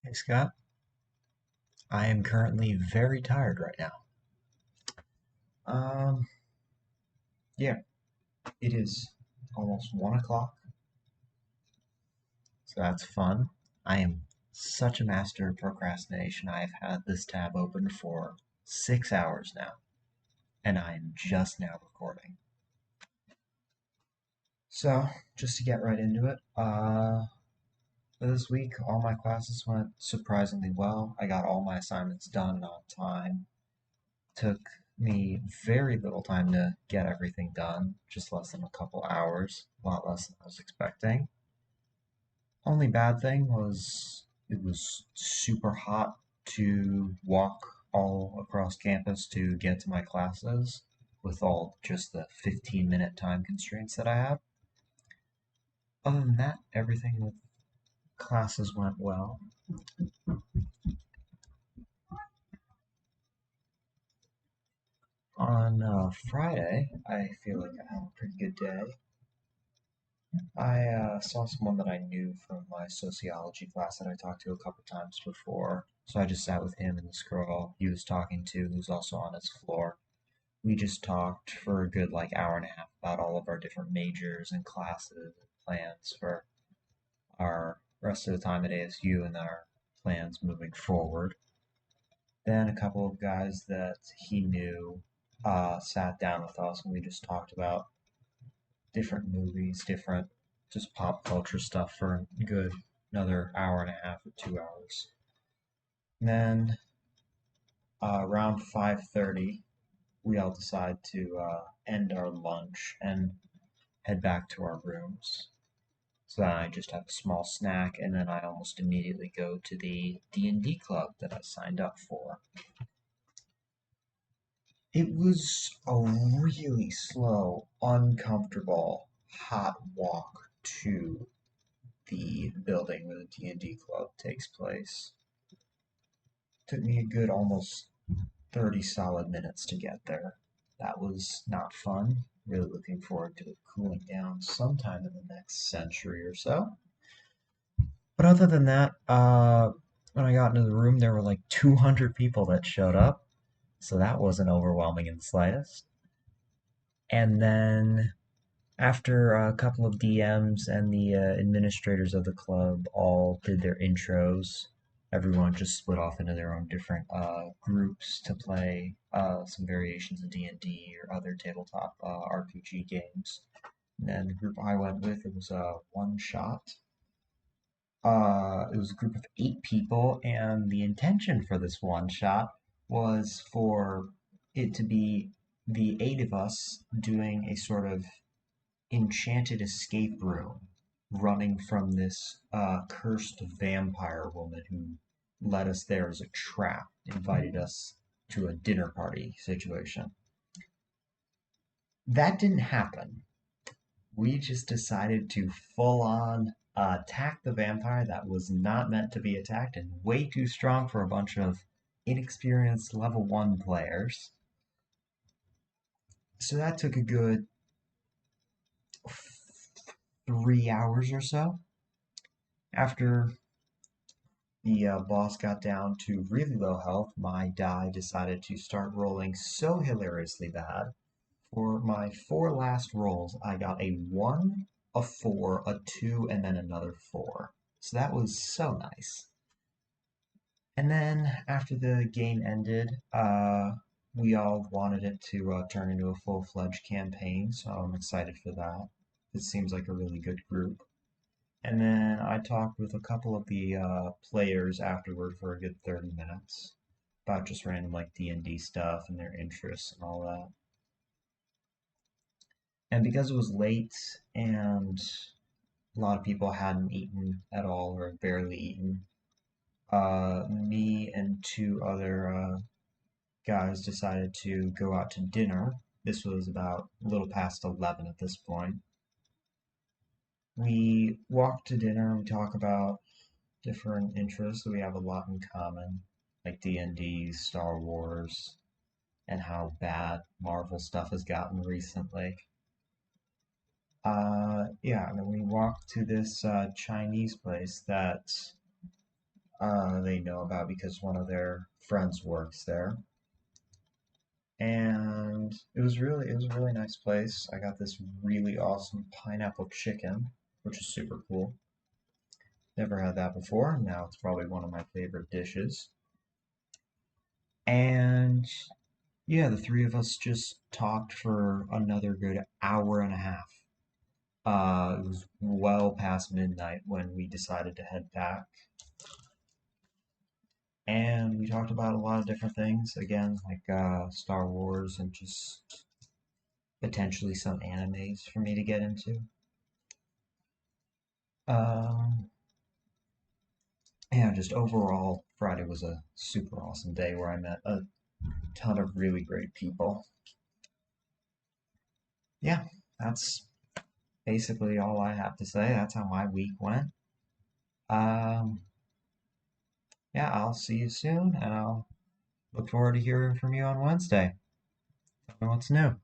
Hey Scott, I am currently very tired right now. Um, yeah, it is almost 1 o'clock, so that's fun. I am such a master of procrastination. I have had this tab open for 6 hours now, and I am just now recording. So, just to get right into it, this week all my classes went surprisingly well. I got all my assignments done on time. Took me very little time to get everything done, just less than a couple hours, a lot less than I was expecting. Only bad thing was it was super hot to walk all across campus to get to my classes with all just the 15-minute time constraints that I have. Other than that, everything with classes went well. On Friday, I feel like I had a pretty good day. I saw someone that I knew from my sociology class that I talked to a couple times before. So I just sat with him and this girl he was talking to, who's also on his floor. We just talked for a good hour and a half about all of our different majors and classes and plans for our rest of the time at ASU and our plans moving forward. Then a couple of guys that he knew sat down with us and we just talked about different movies, different just pop culture stuff for a good another hour and a half or 2 hours. And then around 5:30, we all decide to end our lunch and head back to our rooms. So then I just have a small snack, and then I almost immediately go to the D&D club that I signed up for. It was a really slow, uncomfortable, hot walk to the building where the D&D club takes place. Took me a good almost 30 solid minutes to get there. That was not fun. Really looking forward to it cooling down sometime in the next century or so. But other than that, when I got into the room, there were like 200 people that showed up, so that wasn't overwhelming in the slightest. And then after a couple of DMs and the administrators of the club all did their intros, everyone just split off into their own different groups to play some variations of D&D or other tabletop RPG games. And then the group I went with, it was a one shot. It was a group of 8 people, and the intention for this one shot was for it to be the 8 of us doing a sort of enchanted escape room running from this cursed vampire woman who led us there as a trap, invited us to a dinner party situation. That didn't happen. We just decided to full on attack the vampire that was not meant to be attacked and way too strong for a bunch of inexperienced level 1 players. So that took a good 3 hours or so. After the boss got down to really low health, my die decided to start rolling so hilariously bad. For my 4 last rolls, I got a 1, a 4, a 2, and then another 4. So that was so nice. And then after the game ended, we all wanted it to turn into a full-fledged campaign, so I'm excited for that. It seems like a really good group. And then I talked with a couple of the players afterward for a good 30 minutes about just random D&D stuff and their interests and all that. And because it was late and a lot of people hadn't eaten at all or barely eaten, me and 2 other guys decided to go out to dinner. This was about a little past 11 at this point. We walk to dinner and we talk about different interests that we have a lot in common, like D&D, Star Wars, and how bad Marvel stuff has gotten recently. Yeah, and then we walked to this Chinese place that they know about because one of their friends works there. And it was a really nice place. I got this really awesome pineapple chicken, which is super cool. Never had that before. Now it's probably one of my favorite dishes. And yeah, the three of us just talked for another good hour and a half. It was well past midnight when we decided to head back. And we talked about a lot of different things. Again, like Star Wars and just potentially some animes for me to get into. Um, yeah, just overall, Friday was a super awesome day where I met a ton of really great people. Yeah, that's basically all I have to say. That's how my week went. Um, yeah, I'll see you soon, and I'll look forward to hearing from you on Wednesday. Tell me what's new.